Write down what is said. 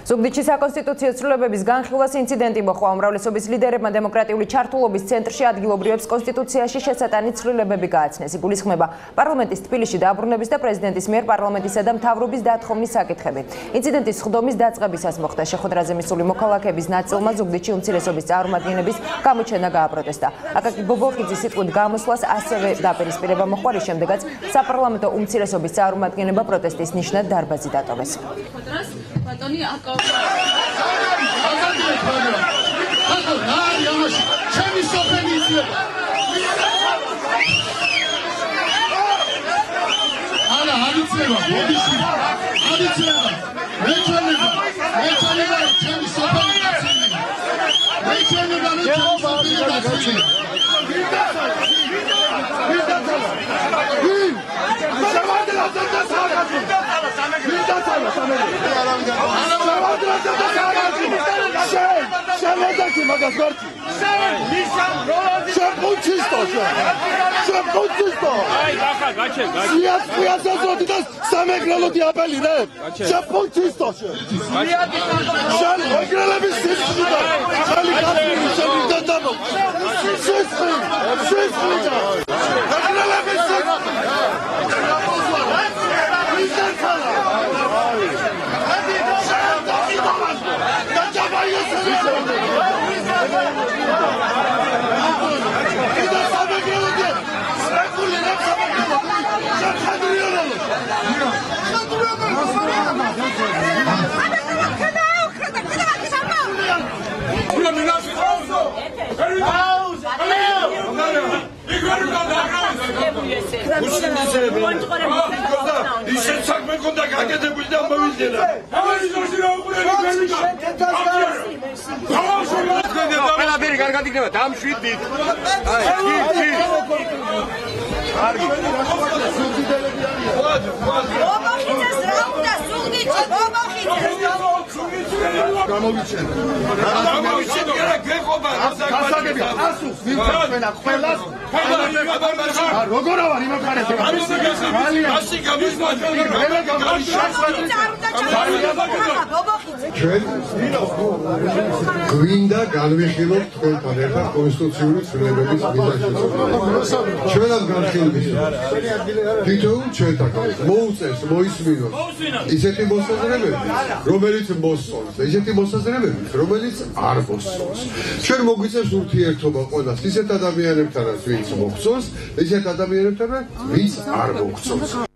ზუგდიდში საკონსტიტუციო ცვლილებების განხილვას ინციდენტი მოჰყვა. უმრავლესობის ლიდერებმა დემოკრატიული ჩართულობის ცენტრში ადგილობრივებს კონსტიტუციაში შესატანი ცვლილებები გააცნეს. იგულისხმება პარლამენტის თბილისში დაბრუნების და პრეზიდენტის მიერ პარლამენტისა და მთავრობის დათხოვნის საკითხები. ინციდენტის სხდომის დაწყებისას მოხდა შეხვედრაზე მისული მოქალაქეების ნაწილმა ზუგდიდში უმცირესობის წარმომადგენლების გამოჩენა გააპროტესტა. აკაკი ბობოხიძის სიტყვით გამოსვლას ასევე დაპირისპირება მოჰყვა, რის შემდეგაც საპარლამენტო უმცირესობის წარმომადგენლებმა პროტესტის ნიშნად დარბაზი დატოვეს. Batoni აკო გვინდა განვიხილოთ თქვენთან ერთად კონსტიტუციური ცვლილებების მიზანშეწონილებას. ჩვენ ამ განხილვისას თითოეულ ჩვენთაგან მოუწევს მოისმინოს ისეთი მოსაზრებები, რომელიც მოსწონს, ისეთი მოსაზრებები, რომელიც არ მოსწონს. ჩვენ მოგვიწევს ურთიერთობა ყველას ისეთ ადამიანებთანაც, ვინც მოგწონს, ისეთ ადამიანებთანაც, ვინც არ მოგწონს.